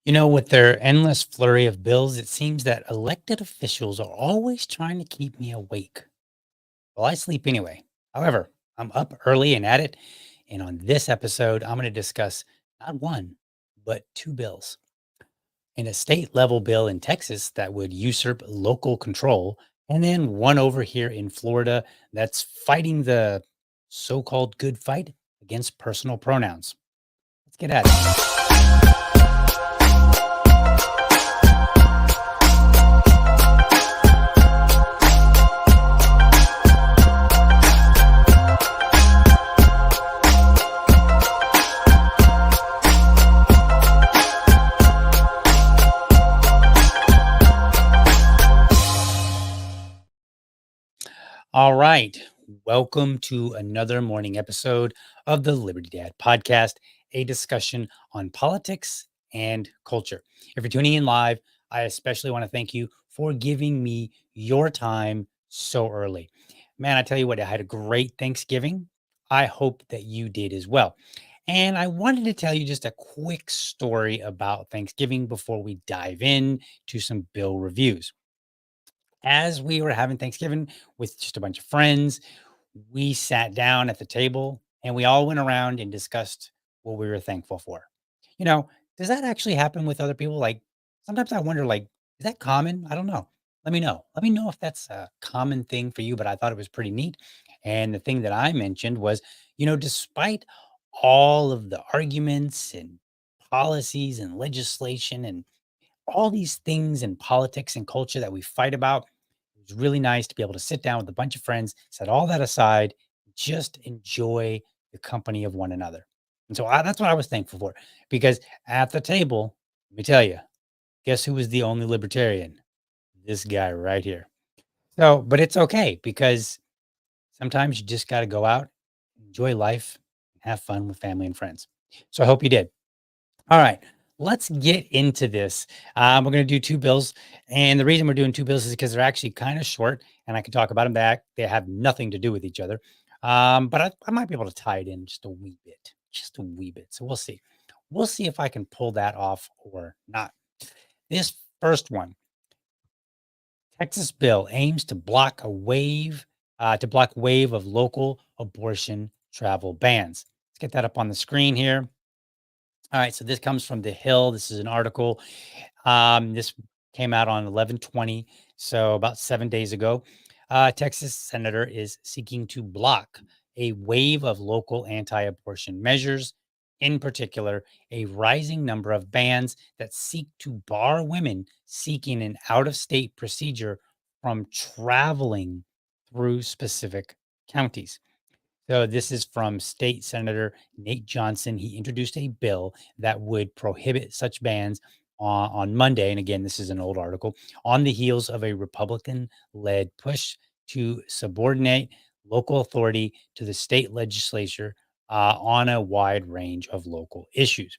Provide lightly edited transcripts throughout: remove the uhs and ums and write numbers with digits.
With their endless flurry of bills, it seems that elected officials are always trying to keep me awake. Well, I sleep anyway. However, I'm up early and at it. And on this episode, I'm going to discuss not one, but two bills. And a state level bill in Texas that would usurp local control, and then one over here in Florida that's fighting the so called good fight against personal pronouns. Let's get at it. All right. Welcome to another morning episode of the Liberty Dad podcast, a discussion on politics and culture. If you're tuning in live, I especially want to thank you for giving me your time so early. Man, I tell you what, I had a great Thanksgiving. I hope that you did as well. And I wanted to tell you just a quick story about Thanksgiving before we dive in to some bill reviews. As we were having Thanksgiving with just a bunch of friends, we sat down at the table and we all went around and discussed what we were thankful for. You know, does that actually happen with other people? Like sometimes I wonder, like, is that common? I don't know. Let me know. Let me know if that's a common thing for you, but I thought it was pretty neat. And the thing that I mentioned was, despite all of the arguments and policies and legislation and all these things in politics and culture that we fight about, it was really nice to be able to sit down with a bunch of friends, set all that aside, just enjoy the company of one another. And so that's what I was thankful for because at the table, let me tell you, guess who was the only libertarian? This guy right here. So, but it's okay because sometimes you just got to go out, enjoy life, and have fun with family and friends. So I hope you did. All right, let's get into this. We're going to do two bills. And the reason we're doing two bills is because they're actually kind of short and I can talk about them back. They have nothing to do with each other. But I might be able to tie it in just a wee bit. So we'll see. We'll see if I can pull that off or not. This first one, Texas bill aims to block wave of local abortion travel bans. Let's get that up on the screen here. All right, so this comes from The Hill. This is an article. This came out on 11/20, so about 7 days ago. Texas senator is seeking to block a wave of local anti-abortion measures, in particular, a rising number of bans that seek to bar women seeking an out-of-state procedure from traveling through specific counties. So this is from State Senator Nate Johnson. He introduced a bill that would prohibit such bans on Monday. And again, this is an old article on the heels of a Republican led push to subordinate local authority to the state legislature on a wide range of local issues.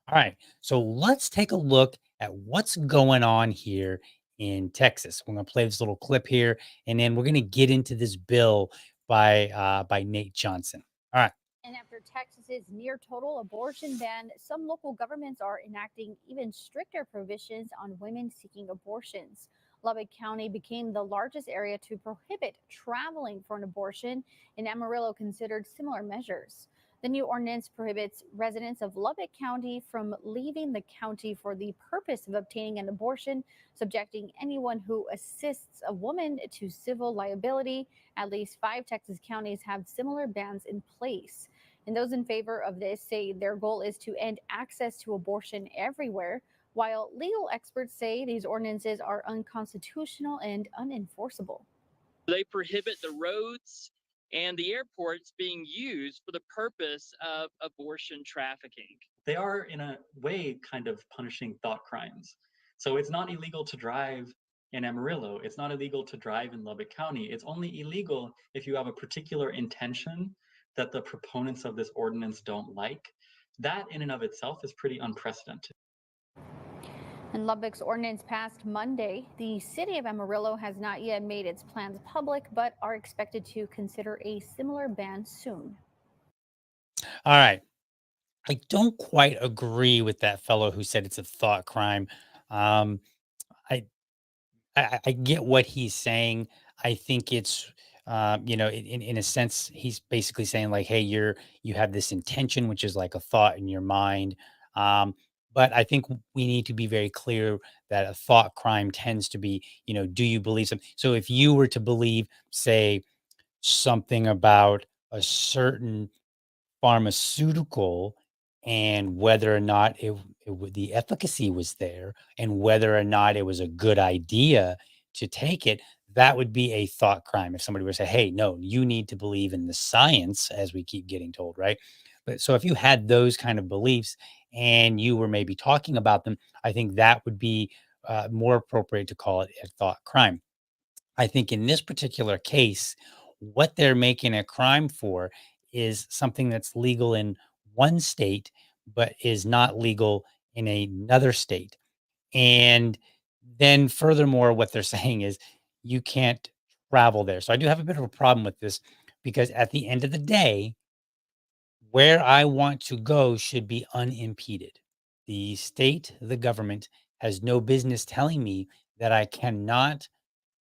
All right. So let's take a look at what's going on here in Texas. We're going to play this little clip here, and then we're going to get into this bill by Nate Johnson. All right. And after Texas's near total abortion ban, some local governments are enacting even stricter provisions on women seeking abortions. Lubbock County became the largest area to prohibit traveling for an abortion, and Amarillo considered similar measures. The new ordinance prohibits residents of Lubbock County from leaving the county for the purpose of obtaining an abortion, subjecting anyone who assists a woman to civil liability. At least 5 Texas counties have similar bans in place. And those in favor of this say their goal is to end access to abortion everywhere, while legal experts say these ordinances are unconstitutional and unenforceable. They prohibit the roads and the airports being used for the purpose of abortion trafficking. They are, in a way, kind of punishing thought crimes. So it's not illegal to drive in Amarillo. It's not illegal to drive in Lubbock County. It's only illegal if you have a particular intention that the proponents of this ordinance don't like. That, in and of itself, is pretty unprecedented. And Lubbock's ordinance passed Monday. The city of Amarillo has not yet made its plans public, but are expected to consider a similar ban soon. All right. I don't quite agree with that fellow who said it's a thought crime. Um, I, I get what he's saying. I think it's, in a sense, he's basically saying like, hey, you have this intention, which is like a thought in your mind. Um, but I think we need to be very clear that a thought crime tends to be, do you believe something? So if you were to believe, say, something about a certain pharmaceutical and whether or not the efficacy was there and whether or not it was a good idea to take it, that would be a thought crime. If somebody were to say, hey, no, you need to believe in the science, as we keep getting told, right? But so if you had those kind of beliefs and you were maybe talking about them, I think that would be more appropriate to call it a thought crime. I think in this particular case, what they're making a crime for is something that's legal in one state, but is not legal in another state. And then, furthermore, what they're saying is you can't travel there. So I do have a bit of a problem with this because at the end of the day, where I want to go should be unimpeded. The state, the government has no business telling me that I cannot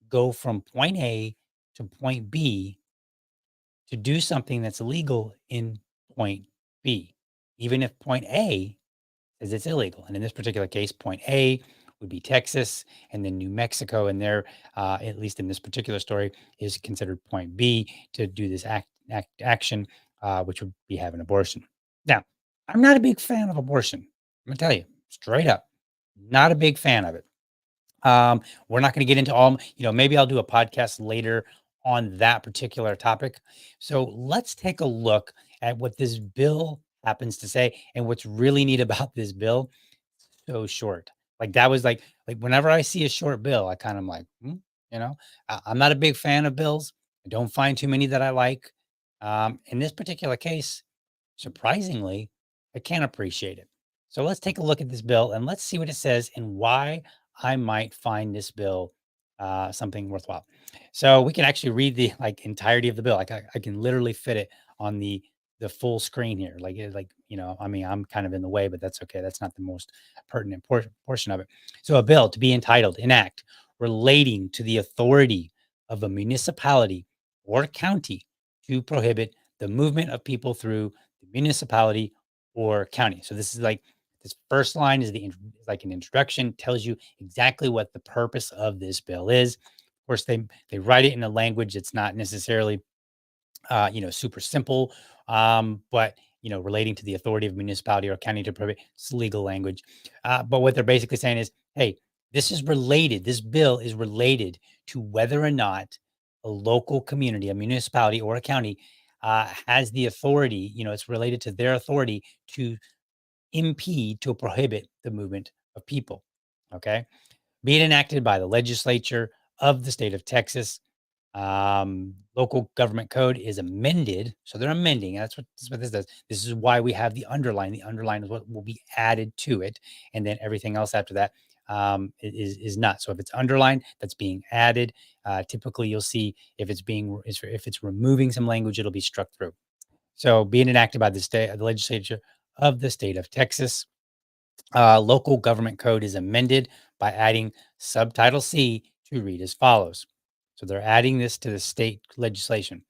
go from point A to point B to do something that's illegal in point B, even if point A says it's illegal. And in this particular case, point A would be Texas, and then New Mexico, and there, at least in this particular story, is considered point B to do this action, which would be have an abortion. Now, I'm not a big fan of abortion. I'm gonna tell you straight up, not a big fan of it. We're not going to get into all, maybe I'll do a podcast later on that particular topic. So let's take a look at what this bill happens to say and what's really neat about this bill. So short. Like that was like whenever I see a short bill, I kind of like, you know, I'm not a big fan of bills. I don't find too many that I like. In this particular case, surprisingly, I can appreciate it. So let's take a look at this bill and let's see what it says and why I might find this bill something worthwhile. So we can actually read the like entirety of the bill. Like I can literally fit it on the full screen here. I mean, I'm kind of in the way, but that's okay. That's not the most pertinent portion of it. So a bill to be entitled, enact, relating to the authority of a municipality or county to prohibit the movement of people through the municipality or county. So this is like this first line is like an introduction, tells you exactly what the purpose of this bill is. Of course, they write it in a language that's not necessarily super simple, but relating to the authority of municipality or county to prohibit, it's legal language. But what they're basically saying is, hey, this is related. This bill is related to whether or not a local community, a municipality, or a county has the authority. It's related to their authority to impede, to prohibit the movement of people. Okay, being enacted by the legislature of the state of Texas. Local government code is amended. So they're amending. That's what this does. This is why we have the underline. The underline is what will be added to it. And then everything else after that is not. So if it's underlined, that's being added. Typically you'll see if it's removing some language, it'll be struck through. So, being enacted by the legislature of the state of Texas, local government code is amended by adding subtitle C to read as follows. So, they're adding this to the state legislation.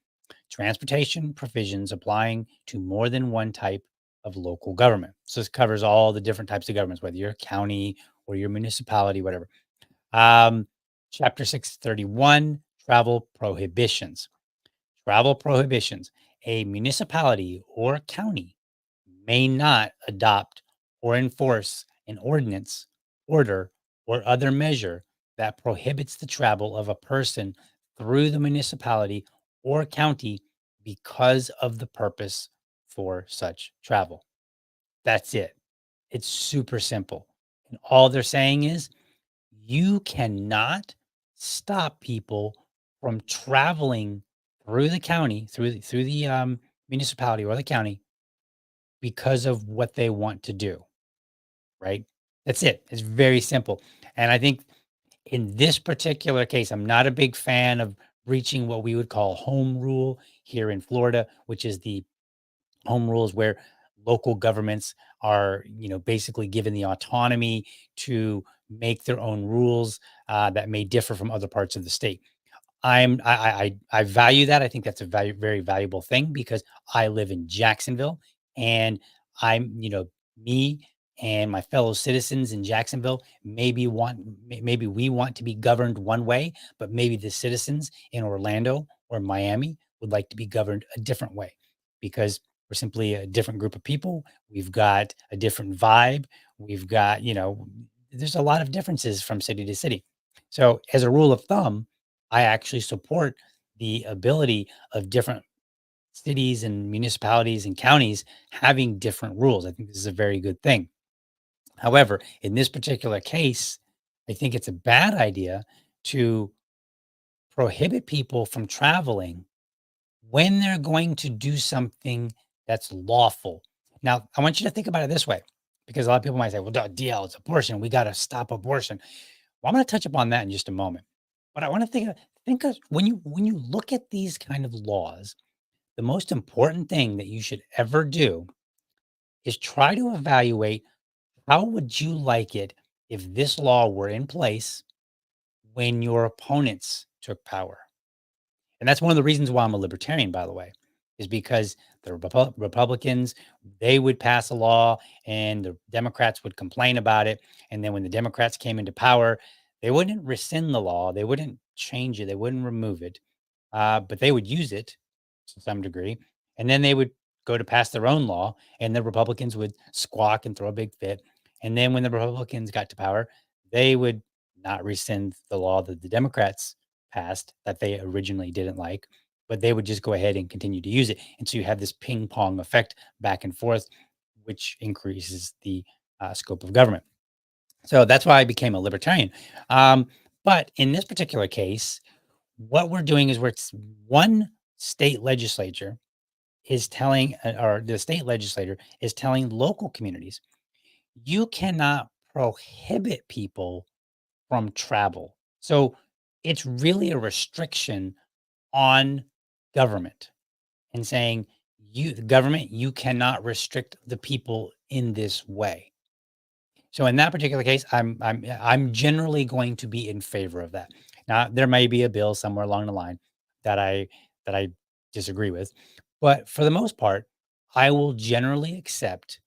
Transportation provisions applying to more than one type of local government. So this covers all the different types of governments, whether you're a county or your municipality, whatever. Um, Chapter 631, travel prohibitions. Travel prohibitions. A municipality or county may not adopt or enforce an ordinance, order, or other measure that prohibits the travel of a person through the municipality or county because of the purpose for such travel. That's it. It's super simple. And all they're saying is you cannot stop people from traveling through the county, through the municipality or the county because of what they want to do, right? That's it. It's very simple. And I think in this particular case, I'm not a big fan of breaching what we would call home rule here in Florida, which is the home rules where local governments are, basically given the autonomy to make their own rules that may differ from other parts of the state. I value that. I think that's a very valuable thing because I live in Jacksonville and me and my fellow citizens in Jacksonville maybe we want to be governed one way, but maybe the citizens in Orlando or Miami would like to be governed a different way because we're simply a different group of people. We've got a different vibe. We've got, there's a lot of differences from city to city. So as a rule of thumb, I actually support the ability of different cities and municipalities and counties having different rules. I think this is a very good thing. However, in this particular case, I think it's a bad idea to prohibit people from traveling when they're going to do something that's lawful. Now, I want you to think about it this way, because a lot of people might say, well, DL, it's abortion. We got to stop abortion. Well, I'm going to touch upon that in just a moment. But I want to think of when you look at these kind of laws, the most important thing that you should ever do is try to evaluate how would you like it if this law were in place when your opponents took power. And that's one of the reasons why I'm a libertarian, by the way, is because the Republicans, they would pass a law and the Democrats would complain about it. And then when the Democrats came into power, they wouldn't rescind the law, they wouldn't change it, they wouldn't remove it, but they would use it to some degree. And then they would go to pass their own law, and the Republicans would squawk and throw a big fit. And then when the Republicans got to power, they would not rescind the law that the Democrats passed that they originally didn't like, but they would just go ahead and continue to use it. And so you have this ping pong effect back and forth, which increases the scope of government. So that's why I became a libertarian. Um, but in this particular case, what we're doing is one state legislature is telling, or the state legislator is telling local communities, you cannot prohibit people from travel. So it's really a restriction on government and saying, the government, you cannot restrict the people in this way. So in that particular case, I'm generally going to be in favor of that. Now, there may be a bill somewhere along the line that I disagree with, but for the most part, I will generally accept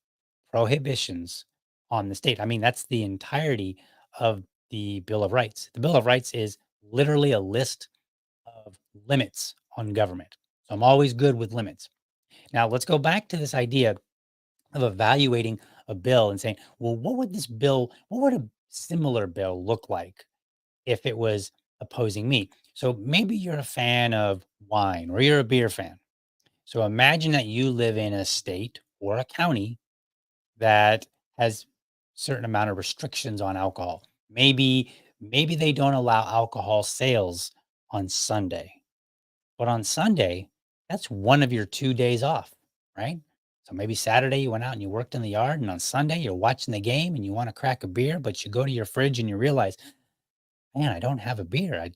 prohibitions on the state. I mean, that's the entirety of the Bill of Rights. The Bill of Rights is literally a list of limits on government. So I'm always good with limits. Now, let's go back to this idea of evaluating a bill and saying, well, what would a similar bill look like if it was opposing me? So maybe you're a fan of wine or you're a beer fan. So imagine that you live in a state or a county that has certain amount of restrictions on alcohol. Maybe they don't allow alcohol sales on Sunday. But on Sunday, that's one of your 2 days off, right? So maybe Saturday you went out and you worked in the yard, and on Sunday you're watching the game and you want to crack a beer, but you go to your fridge and you realize, man, I don't have a beer. I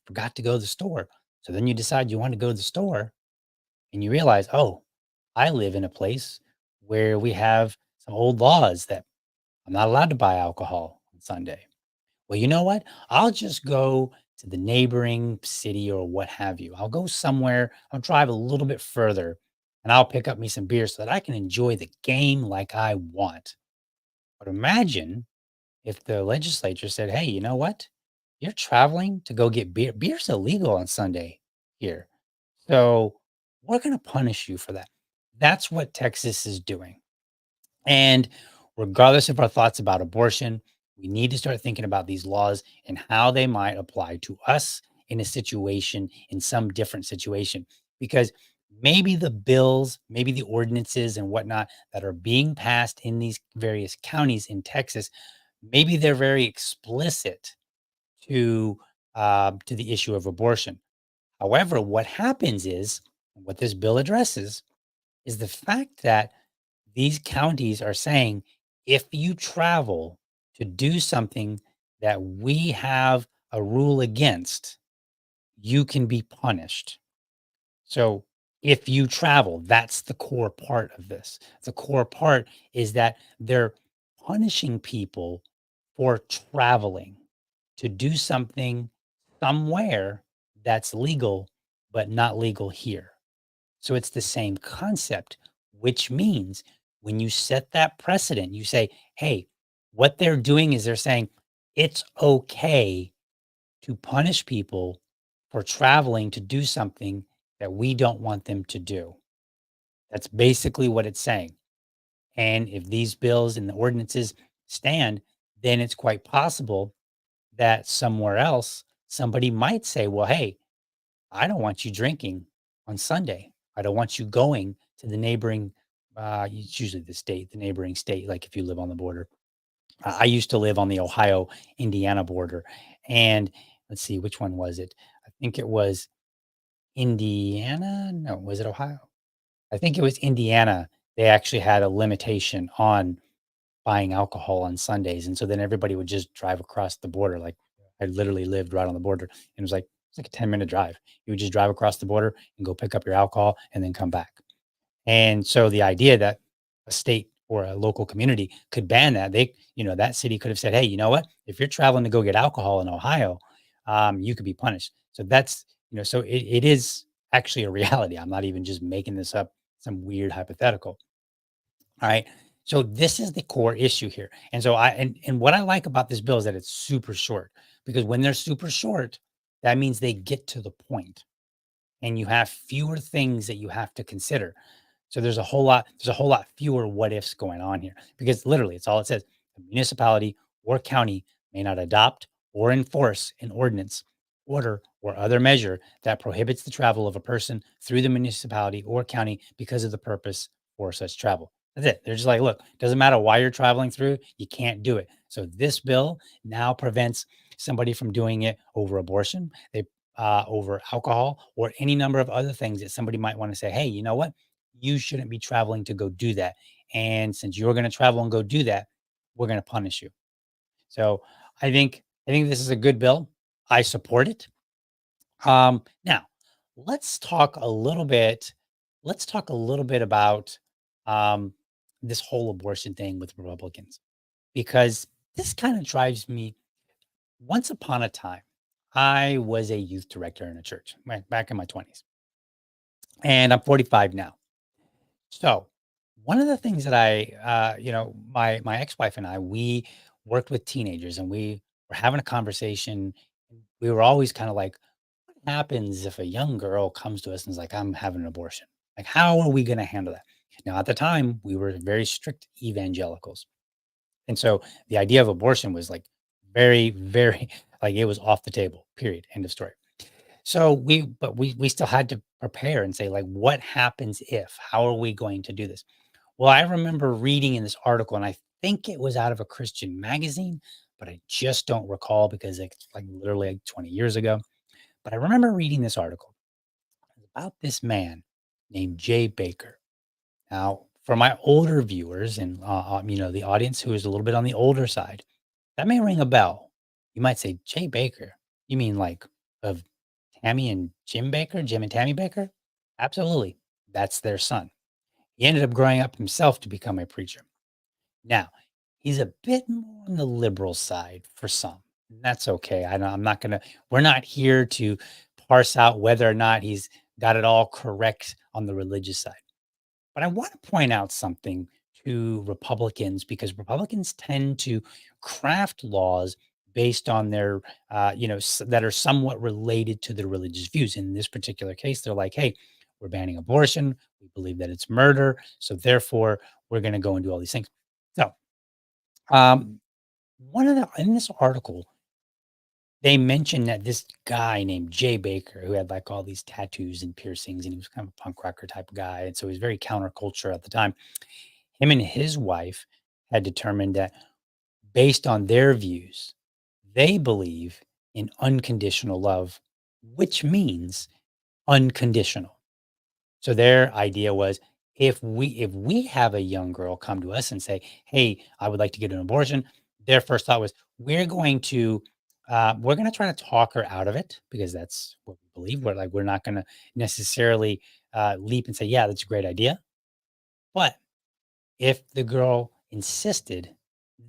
forgot to go to the store. So then you decide you want to go to the store and you realize, oh, I live in a place where we have some old laws that I'm not allowed to buy alcohol on Sunday. Well, you know what? I'll just go to the neighboring city or what have you. I'll go somewhere, I'll drive a little bit further and I'll pick up me some beer so that I can enjoy the game like I want. But imagine if the legislature said, hey, you know what? You're traveling to go get beer. Beer's illegal on Sunday here. So we're going to punish you for that. That's what Texas is doing. And regardless of our thoughts about abortion, we need to start thinking about these laws and how they might apply to us in a situation, in some different situation. Because maybe the bills, maybe the ordinances and whatnot that are being passed in these various counties in Texas, maybe they're very explicit to the issue of abortion. However, what happens is what this bill addresses is the fact that these counties are saying if you travel to do something that we have a rule against, you can be punished. So if you travel, that's the core part of this. The core part is that they're punishing people for traveling to do something somewhere that's legal, but not legal here. So it's the same concept, which means when you set that precedent, you say, hey, what they're doing is they're saying it's okay to punish people for traveling to do something that we don't want them to do. That's basically what it's saying. And if these bills and the ordinances stand, then it's quite possible that somewhere else somebody might say, well, hey, I don't want you drinking on Sunday. I don't want you going to the neighboring, it's usually the neighboring state, like if you live on the border. I used to live on the Ohio Indiana border. And let's see, which one was it? I think it was Indiana. No, was it Ohio? I think it was Indiana. They actually had a limitation on buying alcohol on Sundays. And so then everybody would just drive across the border. Like I literally lived right on the border. And it's like a 10-minute drive. You would just drive across the border and go pick up your alcohol and then come back. And so the idea that a state or a local community could ban that, that city could have said, hey, you know what? If you're traveling to go get alcohol in Ohio, you could be punished. So so it is actually a reality. I'm not even just making this up, some weird hypothetical. All right. So this is the core issue here. And so and what I like about this bill is that it's super short because when they're super short, that means they get to the point and you have fewer things that you have to consider. So there's a whole lot fewer what ifs going on here because literally it's all it says. A municipality or county may not adopt or enforce an ordinance, order, or other measure that prohibits the travel of a person through the municipality or county because of the purpose for such travel. That's it. They're just like, look, doesn't matter why you're traveling through, you can't do it. So this bill now prevents somebody from doing it over abortion, over alcohol, or any number of other things that somebody might want to say, hey, you know what? You shouldn't be traveling to go do that. And since you're going to travel and go do that, we're going to punish you. So I think this is a good bill. I support it. Now let's talk a little bit. Let's talk a little bit about um, this whole abortion thing with Republicans because this kind of drives me. Once upon a time, I was a youth director in a church back in my 20s, and I'm 45 now. So, one of the things that my ex-wife and I, we worked with teenagers and we were having a conversation. We were always kind of like, what happens if a young girl comes to us and is like, I'm having an abortion? Like, how are we going to handle that? Now, at the time, we were very strict evangelicals. And so the idea of abortion was like very, very, like it was off the table, period. End of story. So we still had to prepare and say, like, what happens if? How are we going to do this? Well, I remember reading in this article, and I think it was out of a Christian magazine, but I just don't recall because it's like literally like 20 years ago. But I remember reading this article about this man named Jay Baker. Now, for my older viewers and the audience who is a little bit on the older side, that may ring a bell. You might say, Jay Baker. You mean like of Tammy and Jim Baker, Jim and Tammy Baker? Absolutely. That's their son. He ended up growing up himself to become a preacher. Now, he's a bit more on the liberal side for some. And that's okay. I'm not going to, we're not here to parse out whether or not he's got it all correct on the religious side. But I want to point out something to Republicans because Republicans tend to craft laws based on their, that are somewhat related to their religious views. In this particular case, they're like, hey, we're banning abortion. We believe that it's murder. So therefore, we're going to go and do all these things. So, um, one of the, in this article, they mentioned that this guy named Jay Baker, who had like all these tattoos and piercings, and he was kind of a punk rocker type of guy. And so he was very counterculture at the time. Him and his wife had determined that based on their views, they believe in unconditional love, which means unconditional. So their idea was if we have a young girl come to us and say, "Hey, I would like to get an abortion," their first thought was, we're going to try to talk her out of it because that's what we believe. We're not going to necessarily leap and say, "Yeah, that's a great idea." But if the girl insisted,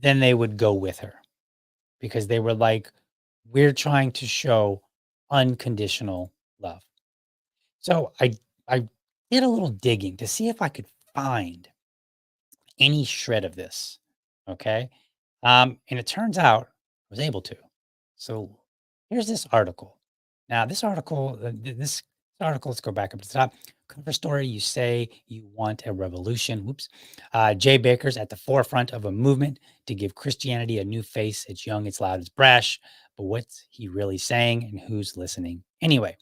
then they would go with her because they were like, "We're trying to show unconditional love." So I did a little digging to see if I could find any shred of this. Okay. And it turns out I was able to. So here's this article. Now, this article, this article, let's go back up to the top. Cover story, you say you want a revolution. Whoops. Jay Baker's at the forefront of a movement to give Christianity a new face. It's young, it's loud, it's brash. But what's he really saying and who's listening anyway?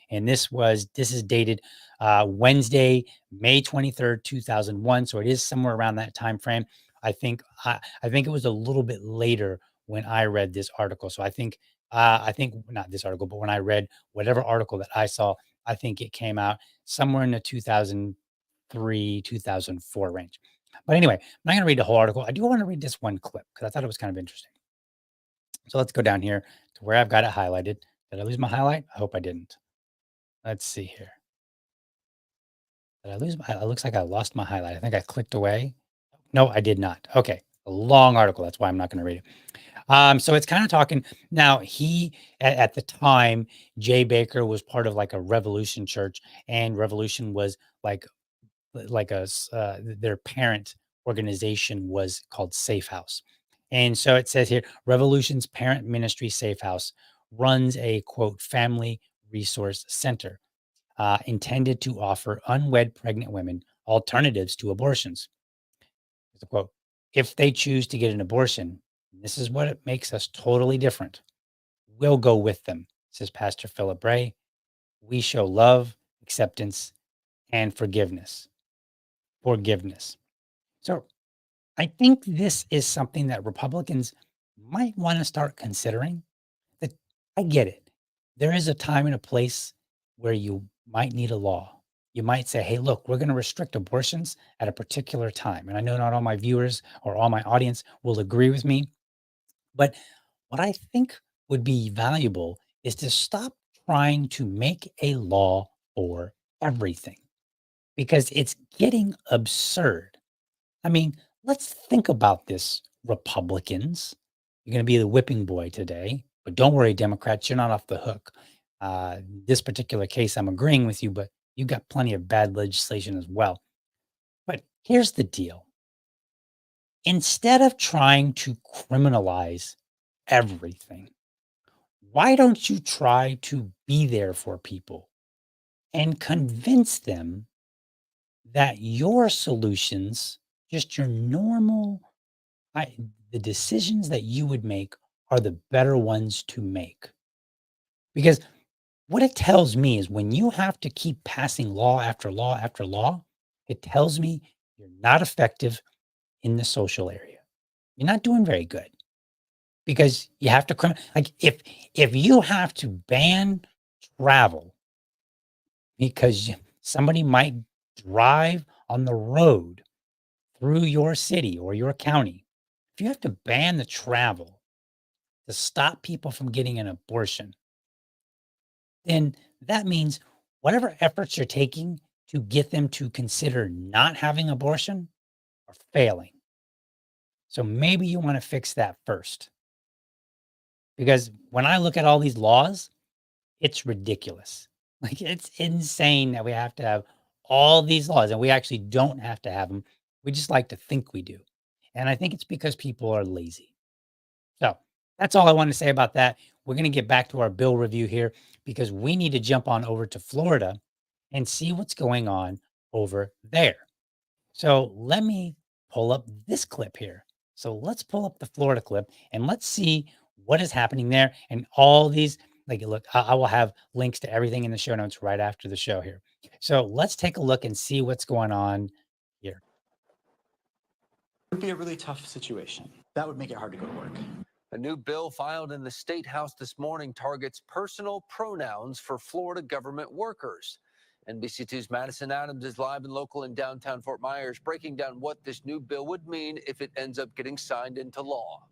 And this is dated Wednesday, May 23rd, 2001. So it is somewhere around that time frame. I think it was a little bit later when I read this article. So I think not this article, but when I read whatever article that I saw, I think it came out somewhere in the 2003, 2004 range. But anyway, I'm not going to read the whole article. I do want to read this one clip because I thought it was kind of interesting. So let's go down here to where I've got it highlighted. Did I lose my highlight? I hope I didn't. Let's see here. Did I lose my, it looks like I lost my highlight. I think I clicked away. No, I did not. Okay. A long article. That's why I'm not going to read it. So it's kind of talking now. At the time, Jay Baker was part of like a Revolution church, and Revolution was their parent organization was called Safe House. And so it says here, Revolution's parent ministry, Safe House, runs a quote family resource center intended to offer unwed pregnant women alternatives to abortions. Here's a quote: "If they choose to get an abortion, this is what it makes us totally different. We'll go with them," says Pastor Philip Bray. "We show love, acceptance, and forgiveness." Forgiveness. So I think this is something that Republicans might want to start considering. That I get it. There is a time and a place where you might need a law. You might say, hey, look, we're going to restrict abortions at a particular time. And I know not all my viewers or all my audience will agree with me, but what I think would be valuable is to stop trying to make a law for everything because it's getting absurd. I mean, let's think about this, Republicans. You're going to be the whipping boy today, but don't worry, Democrats, you're not off the hook. This particular case, I'm agreeing with you, but you got plenty of bad legislation as well. But here's the deal: instead of trying to criminalize everything, why don't you try to be there for people and convince them that your solutions, just your normal I the decisions that you would make are the better ones to make. Because what it tells me is when you have to keep passing law after law after law, it tells me you're not effective in the social area. You're not doing very good because you have to like if you have to ban travel because somebody might drive on the road through your city or your county, if you have to ban the travel to stop people from getting an abortion, then that means whatever efforts you're taking to get them to consider not having abortion are failing. So maybe you want to fix that first. Because when I look at all these laws, it's ridiculous. Like, it's insane that we have to have all these laws and we actually don't have to have them. We just like to think we do. And I think it's because people are lazy. So that's all I want to say about that. We're going to get back to our bill review here because we need to jump on over to Florida and see what's going on over there. So let me pull up this clip here. So let's pull up the Florida clip and let's see what is happening there and all these. Like, look, I will have links to everything in the show notes right after the show here. So let's take a look and see what's going on here. It would be a really tough situation. That would make it hard to go to work. A new bill filed in the State House this morning targets personal pronouns for Florida government workers. NBC2's Madison Adams is live and local in downtown Fort Myers, breaking down what this new bill would mean if it ends up getting signed into law.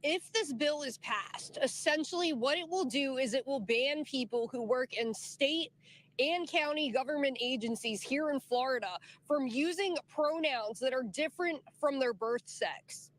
If this bill is passed, essentially what it will do is it will ban people who work in state and county government agencies here in Florida from using pronouns that are different from their birth sex.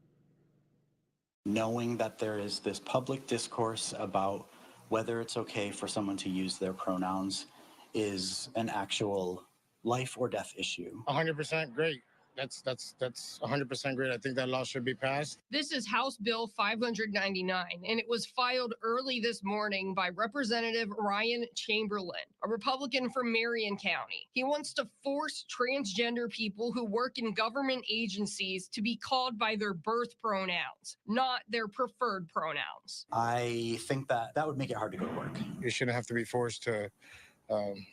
Knowing that there is this public discourse about whether it's okay for someone to use their pronouns is an actual life or death issue. 100% great. That's 100% great. I think that law should be passed. This is House Bill 599, and it was filed early this morning by Representative Ryan Chamberlin, a Republican from Marion County. He wants to force transgender people who work in government agencies to be called by their birth pronouns, not their preferred pronouns. I think that would make it hard to go to work. You shouldn't have to be forced to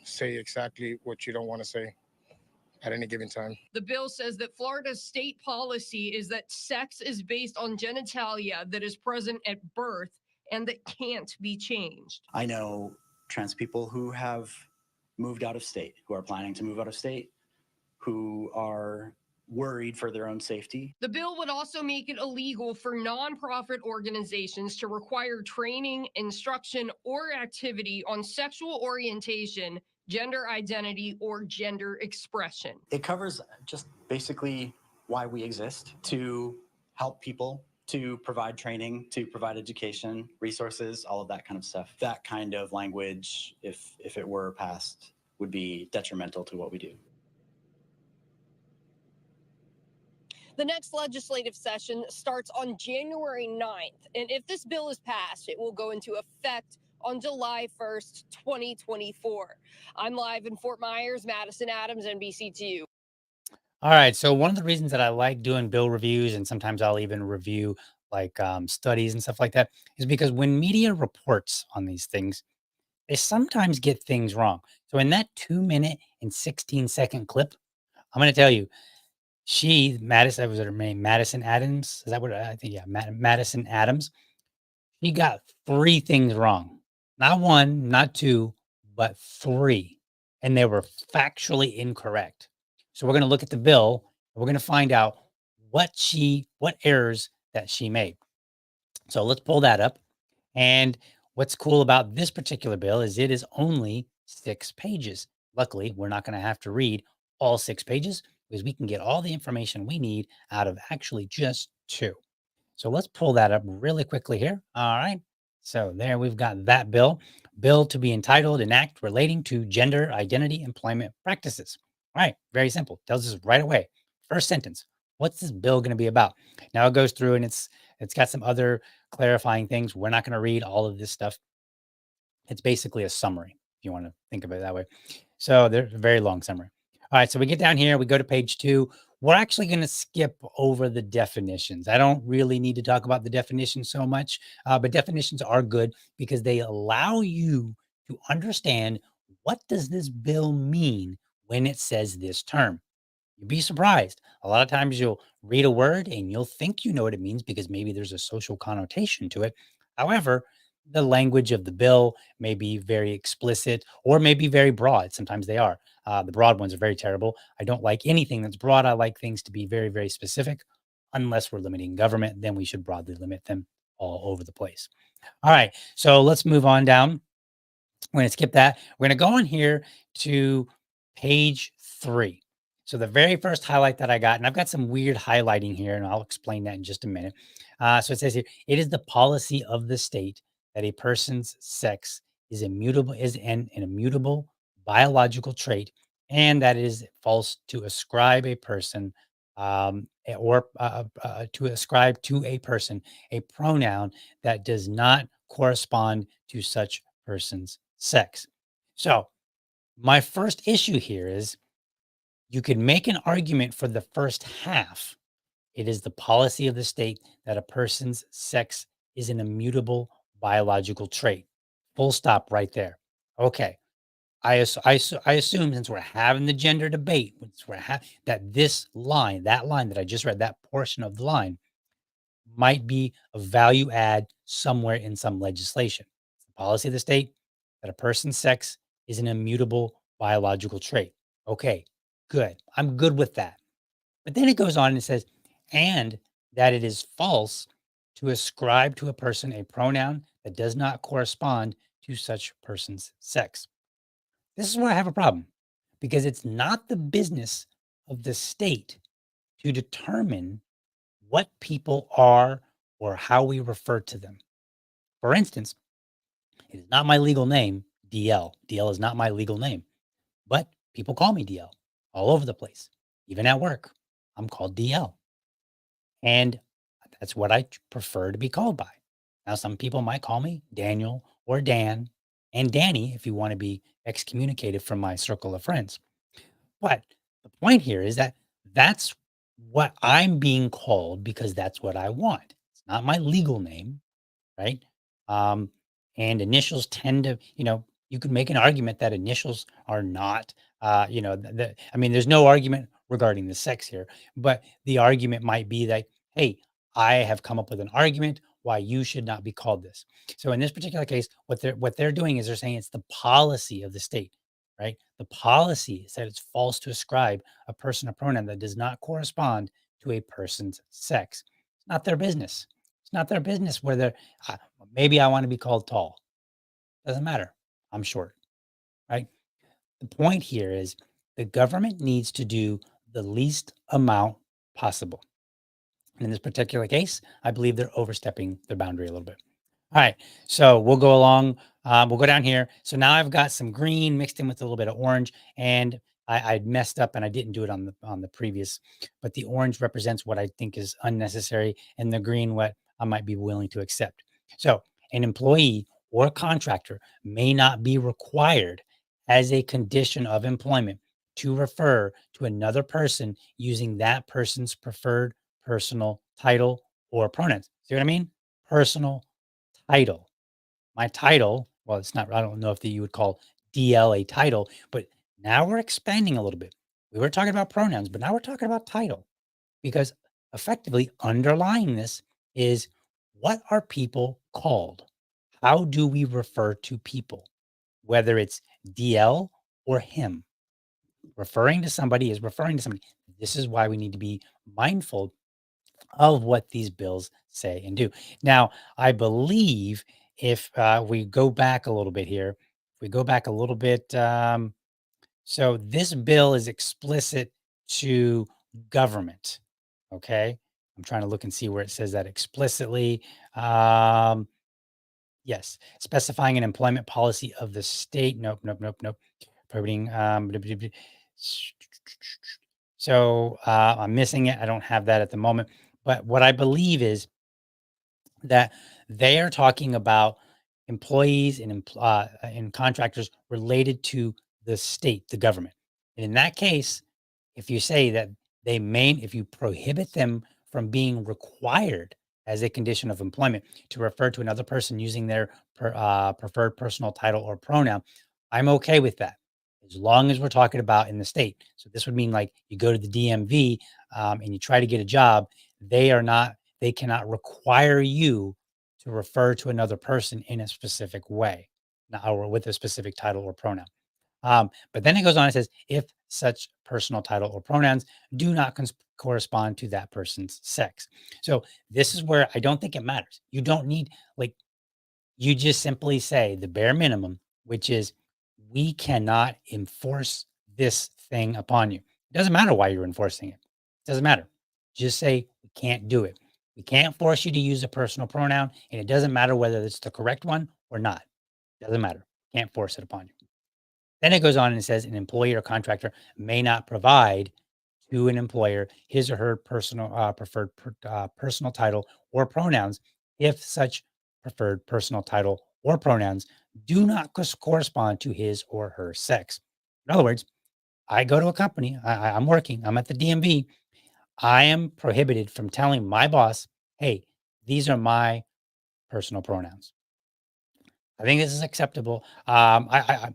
say exactly what you don't want to say at any given time. The bill says that Florida's state policy is that sex is based on genitalia that is present at birth and that can't be changed. I know trans people who have moved out of state, who are planning to move out of state, who are worried for their own safety. The bill would also make it illegal for nonprofit organizations to require training, instruction, or activity on sexual orientation, gender identity, or gender expression. It covers just basically why we exist, to help people, to provide training, to provide education, resources, all of that kind of stuff. That kind of language, if it were passed, would be detrimental to what we do. The next legislative session starts on January 9th, and if this bill is passed, it will go into effect on July 1st, 2024. I'm live in Fort Myers, Madison Adams, NBC2. All right. So one of the reasons that I like doing bill reviews, and sometimes I'll even review like studies and stuff like that, is because when media reports on these things, they sometimes get things wrong. So in that 2-minute and 16-second clip, I'm going to tell you, Madison, was her name, Madison Adams? Is that what I think? Yeah, Madison Adams. She got 3 things wrong. Not 1, not 2, but 3. And they were factually incorrect. So we're going to look at the bill and we're going to find out what errors that she made. So let's pull that up. And what's cool about this particular bill is it is only 6 pages. Luckily, we're not going to have to read all 6 pages because we can get all the information we need out of actually just 2. So let's pull that up really quickly here. All right. So there we've got that bill to be entitled an act relating to gender identity employment practices. All right. Very simple. Tells us right away. First sentence. What's this bill going to be about? Now it goes through and it's got some other clarifying things. We're not going to read all of this stuff. It's basically a summary, if you want to think of it that way. So there's a very long summary. All right. So we get down here, we go to page 2. We're actually going to skip over the definitions. I don't really need to talk about the definitions so much, but definitions are good because they allow you to understand what does this bill mean when it says this term. You'd be surprised. A lot of times you'll read a word and you'll think you know what it means because maybe there's a social connotation to it. However, the language of the bill may be very explicit or maybe very broad. Sometimes they are. The broad ones are very terrible. I don't like anything that's broad. I like things to be very, very specific. Unless we're limiting government, then we should broadly limit them all over the place. All right. So let's move on down. We're going to skip that. We're going to go on here to page 3. So the very first highlight that I got, and I've got some weird highlighting here, and I'll explain that in just a minute. So it says here, it is the policy of the state that a person's sex is immutable, is an immutable biological trait, and that it is false to ascribe a person or to ascribe to a person a pronoun that does not correspond to such person's sex. So, my first issue here is you could make an argument for the first half. It is the policy of the state that a person's sex is an immutable biological trait. Full stop right there. Okay. I assume since we're having the gender debate, since that this line, that line that I just read, that portion of the line might be a value add somewhere in some legislation. It's the policy of the state that a person's sex is an immutable biological trait. Okay, good. I'm good with that. But then it goes on and it says, and that it is false to ascribe to a person a pronoun that does not correspond to such person's sex. This is where I have a problem because it's not the business of the state to determine what people are or how we refer to them. For instance, it is not my legal name, DL. DL is not my legal name, but people call me DL all over the place, even at work. I'm called DL. And that's what I prefer to be called by. Now, some people might call me Daniel or Dan and Danny if you want to be excommunicated from my circle of friends. But the point here is that that's what I'm being called because that's what I want. It's not my legal name, right? Um, and initials tend to, you could make an argument that initials are not, I mean, there's no argument regarding the sex here, but the argument might be that, hey, I have come up with an argument why you should not be called this. So in this particular case, what they're doing is they're saying it's the policy of the state, right? The policy is that it's false to ascribe a person a pronoun that does not correspond to a person's sex. It's not their business. It's not their business whether uh, maybe I want to be called tall. Doesn't matter. I'm short, right? The point here is the government needs to do the least amount possible. And in this particular case, I believe they're overstepping their boundary a little bit. All right, so we'll go along. We'll go down here. So now I've got some green mixed in with a little bit of orange, and I messed up and I didn't do it on the previous. But the orange represents what I think is unnecessary, and the green what I might be willing to accept. So an employee or a contractor may not be required as a condition of employment to refer to another person using that person's preferred personal title or pronouns. See what I mean? Personal title. My title, well, it's not, I don't know if you would call DL a title, but now we're expanding a little bit. We were talking about pronouns, but now we're talking about title because effectively underlying this is what are people called? How do we refer to people? Whether it's DL or him, referring to somebody is referring to somebody. This is why we need to be mindful of what these bills say and do. Now, I believe if we go back a little bit here, if we go back a little bit, so this bill is explicit to government. Okay. I'm trying to look and see where it says that explicitly. Yes, specifying an employment policy of the state. Nope, nope, nope, nope. Prohibiting. So I'm missing it. I don't have that at the moment. But what I believe is that they are talking about employees and contractors related to the state, the government. And in that case, if you say that if you prohibit them from being required as a condition of employment to refer to another person using their preferred personal title or pronoun, I'm okay with that as long as we're talking about in the state. So this would mean like you go to the DMV and you try to get a job. They cannot require you to refer to another person in a specific way or with a specific title or pronoun. But then it goes on and says, if such personal title or pronouns do not correspond to that person's sex. So this is where I don't think it matters. You don't need, like, you just simply say the bare minimum which is we cannot enforce this thing upon you. It doesn't matter why you're enforcing it. It doesn't matter. Just say we can't do it. We can't force you to use a personal pronoun, and it doesn't matter whether it's the correct one or not. It doesn't matter. Can't force it upon you. Then it goes on and says an employee or contractor may not provide to an employer his or her personal preferred personal title or pronouns if such preferred personal title or pronouns do not correspond to his or her sex. In other words, I go to a company, I'm working, I'm at the DMV. I am prohibited from telling my boss, hey, these are my personal pronouns. I think this is acceptable. I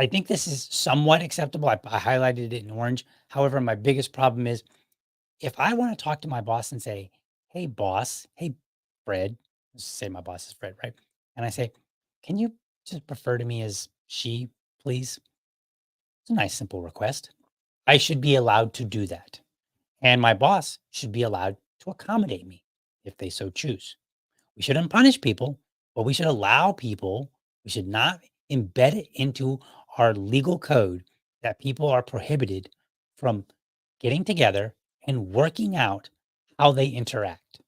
I think this is somewhat acceptable. I highlighted it in orange. However, my biggest problem is if I want to talk to my boss and say, "Hey, boss, hey, Fred," let's say my boss is Fred, right? And I say, "Can you just refer to me as she, please?" It's a nice, simple request. I should be allowed to do that. And my boss should be allowed to accommodate me if they so choose. We shouldn't punish people, but we should allow people, we should not embed it into our legal code that people are prohibited from getting together and working out how they interact.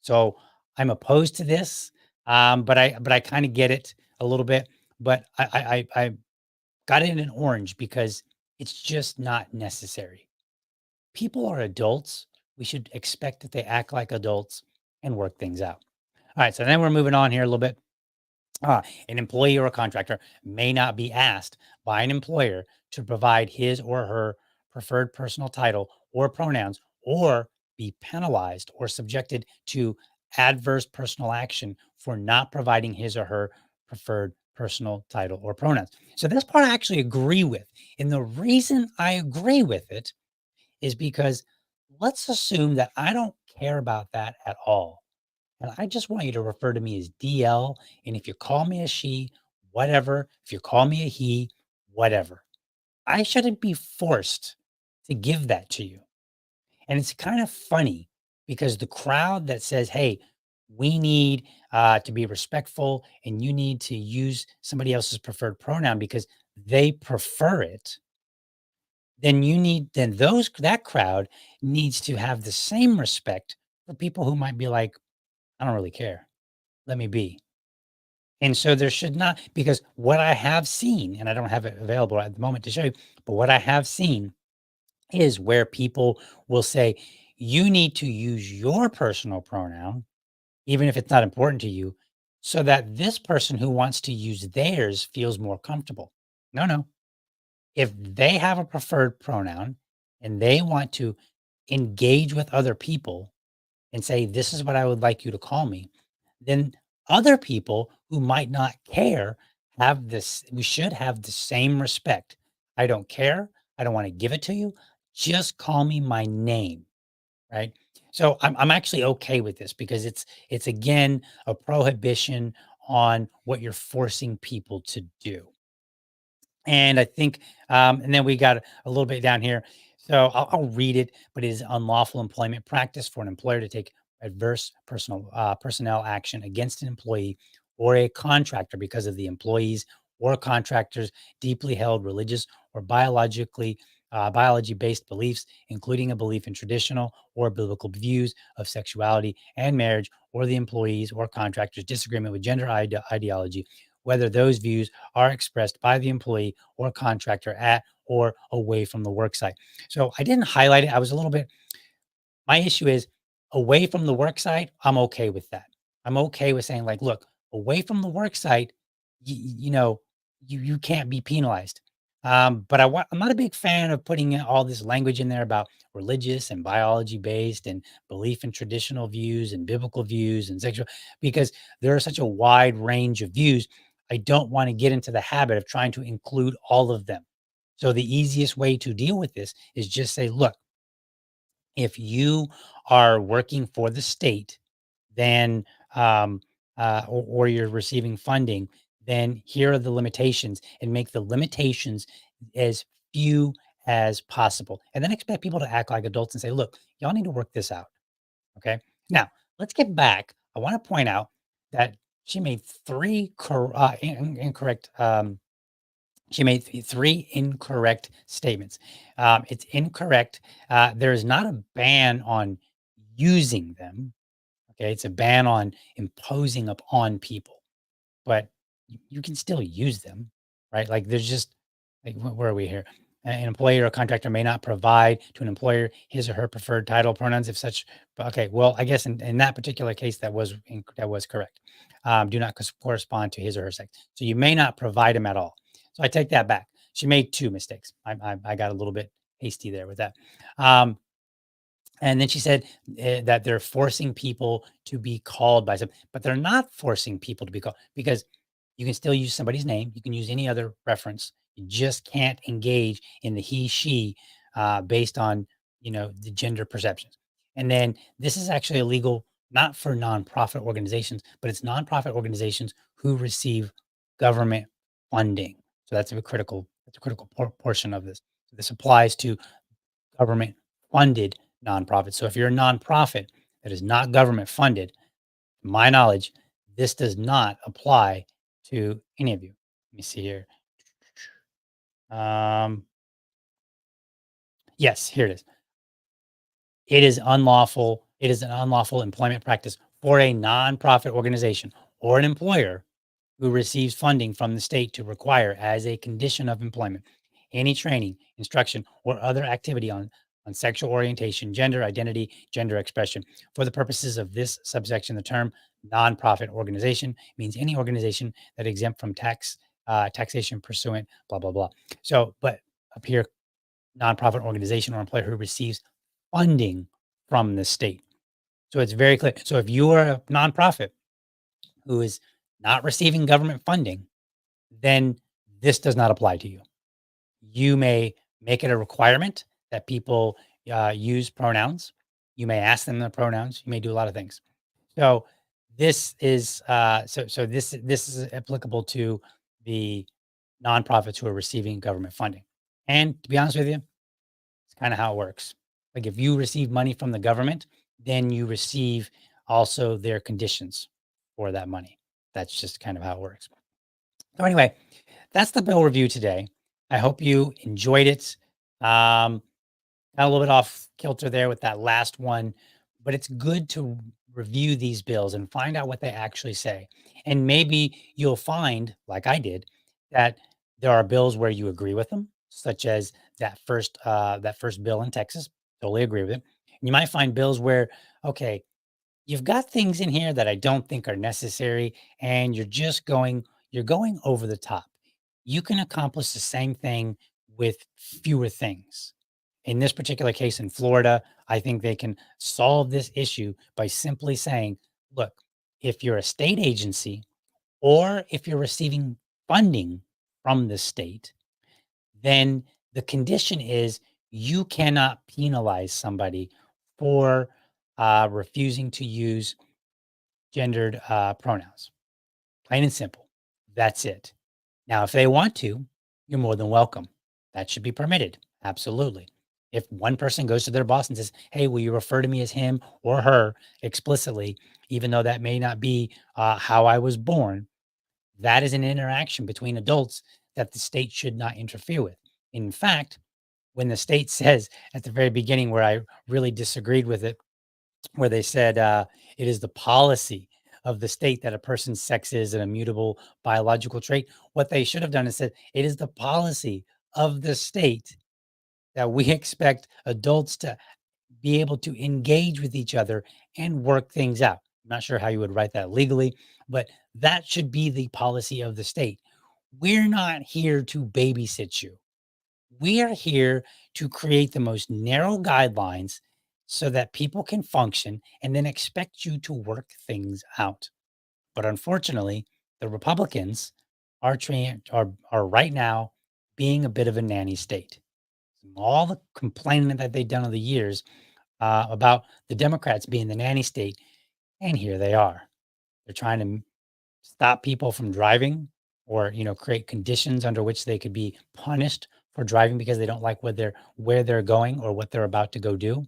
So I'm opposed to this, but I kind of get it a little bit. But I got it in orange because it's just not necessary. People are adults. We should expect that they act like adults and work things out. All right, so then we're moving on here a little bit. An employee or a contractor may not be asked by an employer to provide his or her preferred personal title or pronouns or be penalized or subjected to adverse personal action for not providing his or her preferred personal title or pronouns. So, this part I actually agree with. And the reason I agree with it is because let's assume that I don't care about that at all. And I just want you to refer to me as DL. And if you call me a she, whatever. If you call me a he, whatever. I shouldn't be forced to give that to you. And it's kind of funny because the crowd that says, hey, we need to be respectful and you need to use somebody else's preferred pronoun because they prefer it, then those that crowd needs to have the same respect for people who might be like, I don't really care. Let me be. And so there should not, because what I have seen, and I don't have it available at the moment to show you, but what I have seen is where people will say, you need to use your personal pronoun, even if it's not important to you, so that this person who wants to use theirs feels more comfortable. No, no. If they have a preferred pronoun and they want to engage with other people and say, this is what I would like you to call me, then other people who might not care have this, we should have the same respect. I don't care. I don't want to give it to you. Just call me my name. Right. So I'm actually okay with this because it's again a prohibition on what you're forcing people to do. And I think, and then we got a little bit down here. So I'll read it, but it is unlawful employment practice for an employer to take adverse personnel action against an employee or a contractor because of the employee's or contractor's deeply held religious or biology-based beliefs, including a belief in traditional or biblical views of sexuality and marriage, or the employee's or contractor's disagreement with gender ideology, whether those views are expressed by the employee or contractor at or away from the work site. So I didn't highlight it. I was a little bit, my issue is away from the work site. I'm okay with that. I'm okay with saying like, look, away from the work site, you can't be penalized. But I'm not a big fan of putting in all this language in there about religious and biology based and belief in traditional views and biblical views and sexual, because there are such a wide range of views. I don't want to get into the habit of trying to include all of them. So the easiest way to deal with this is just say, look, if you are working for the state, then or you're receiving funding, then here are the limitations, and make the limitations as few as possible. And then expect people to act like adults and say, look, y'all need to work this out. Okay. Now, let's get back. I want to point out that she made incorrect. She made three incorrect statements. It's incorrect. There is not a ban on using them. Okay, it's a ban on imposing upon people, but you can still use them, right? Like there's just like where are we here? An employer or contractor may not provide to an employer his or her preferred title pronouns if such. Okay, well, I guess in that particular case that was correct. Do not correspond to his or her sex. So you may not provide them at all. So I take that back. She made two mistakes. I got a little bit hasty there with that. Um, and then she said that they're forcing people to be called by some, but they're not forcing people to be called because you can still use somebody's name. You can use any other reference. You just can't engage in the he, she based on, the gender perceptions. And then this is actually illegal, not for nonprofit organizations, but it's nonprofit organizations who receive government funding. So that's a critical portion of this. So this applies to government funded nonprofits. So if you're a nonprofit that is not government funded, to my knowledge, this does not apply to any of you. Let me see here. Um, yes, here it is. It is unlawful. It is an unlawful employment practice for a nonprofit organization or an employer who receives funding from the state to require as a condition of employment any training, instruction, or other activity on sexual orientation, gender identity, gender expression. For the purposes of this subsection, the term nonprofit organization means any organization that exempt from taxation pursuant, blah, blah, blah. So, but up here, nonprofit organization or employer who receives funding from the state. So it's very clear. So if you are a nonprofit who is not receiving government funding, then this does not apply to you. You may make it a requirement that people use pronouns. You may ask them the pronouns. You may do a lot of things. So this is this is applicable to the nonprofits who are receiving government funding. And to be honest with you, it's kind of how it works. Like if you receive money from the government, then you receive also their conditions for that money. That's just kind of how it works. So anyway, that's the bill review today. I hope you enjoyed it. Got a little bit off kilter there with that last one, but it's good to review these bills and find out what they actually say. And maybe you'll find, like I did, that there are bills where you agree with them, such as that first bill in Texas. Totally agree with it. And you might find bills where, okay, you've got things in here that I don't think are necessary, and you're going over the top. You can accomplish the same thing with fewer things. In this particular case in Florida, I think they can solve this issue by simply saying, look, if you're a state agency or if you're receiving funding from the state, then the condition is you cannot penalize somebody for refusing to use gendered pronouns. Plain and simple. That's it. Now, if they want to, you're more than welcome. That should be permitted. Absolutely. If one person goes to their boss and says, hey, will you refer to me as him or her explicitly, even though that may not be how I was born, that is an interaction between adults that the state should not interfere with. In fact, when the state says at the very beginning, where I really disagreed with it, where they said it is the policy of the state that a person's sex is an immutable biological trait. What they should have done is said it is the policy of the state that we expect adults to be able to engage with each other and work things out. I'm not sure how you would write that legally, but that should be the policy of the state. We're not here to babysit you. We are here to create the most narrow guidelines so that people can function and then expect you to work things out. But unfortunately, the Republicans are right now being a bit of a nanny state. All the complaining that they've done over the years about the Democrats being the nanny state, and here they are. They're trying to stop people from driving or create conditions under which they could be punished for driving because they don't like where they're going or what they're about to go do.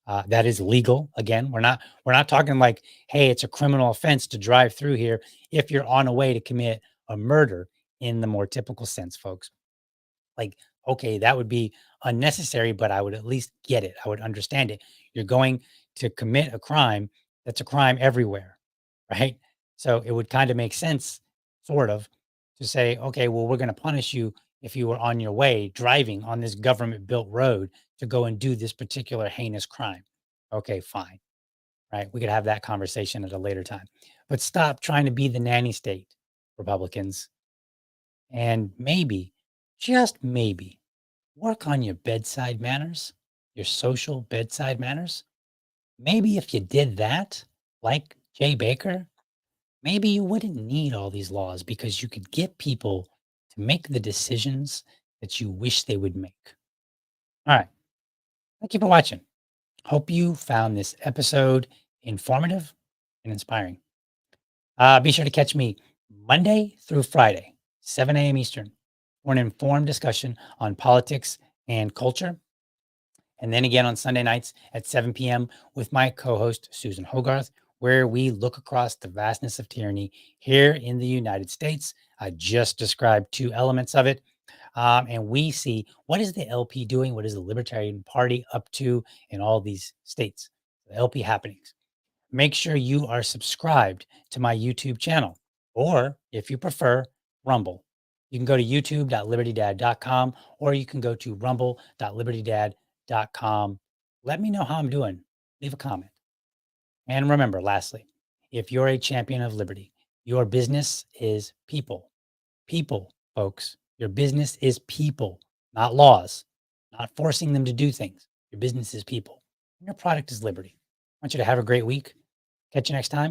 That is legal. Again, we're not talking like, hey, it's a criminal offense to drive through here if you're on a way to commit a murder in the more typical sense, folks. Like, okay, that would be unnecessary, but I would at least get it. I would understand it. You're going to commit a crime that's a crime everywhere, right? So it would kind of make sense, sort of, to say, okay, well, we're going to punish you if you were on your way driving on this government built road to go and do this particular heinous crime. Okay, fine. Right. We could have that conversation at a later time. But stop trying to be the nanny state, Republicans. And maybe, just maybe, work on your bedside manners, your social bedside manners. Maybe if you did that, like Jay Baker, maybe you wouldn't need all these laws because you could get people to make the decisions that you wish they would make. All right. Thank you for watching. Hope you found this episode informative and inspiring. Be sure to catch me Monday through Friday, 7 a.m. Eastern, for an informed discussion on politics and culture. And then again on Sunday nights at 7 p.m. with my co host, Susan Hogarth, where we look across the vastness of tyranny here in the United States. I just described two elements of it. And we see what is the LP doing? What is the Libertarian Party up to in all these states? The LP happenings. Make sure you are subscribed to my YouTube channel, or if you prefer, Rumble. You can go to youtube.libertydad.com or you can go to rumble.libertydad.com. Let me know how I'm doing. Leave a comment. And remember, lastly, if you're a champion of liberty, your business is people. People, folks. Your business is people, not laws, not forcing them to do things. Your business is people. And your product is liberty. I want you to have a great week. Catch you next time.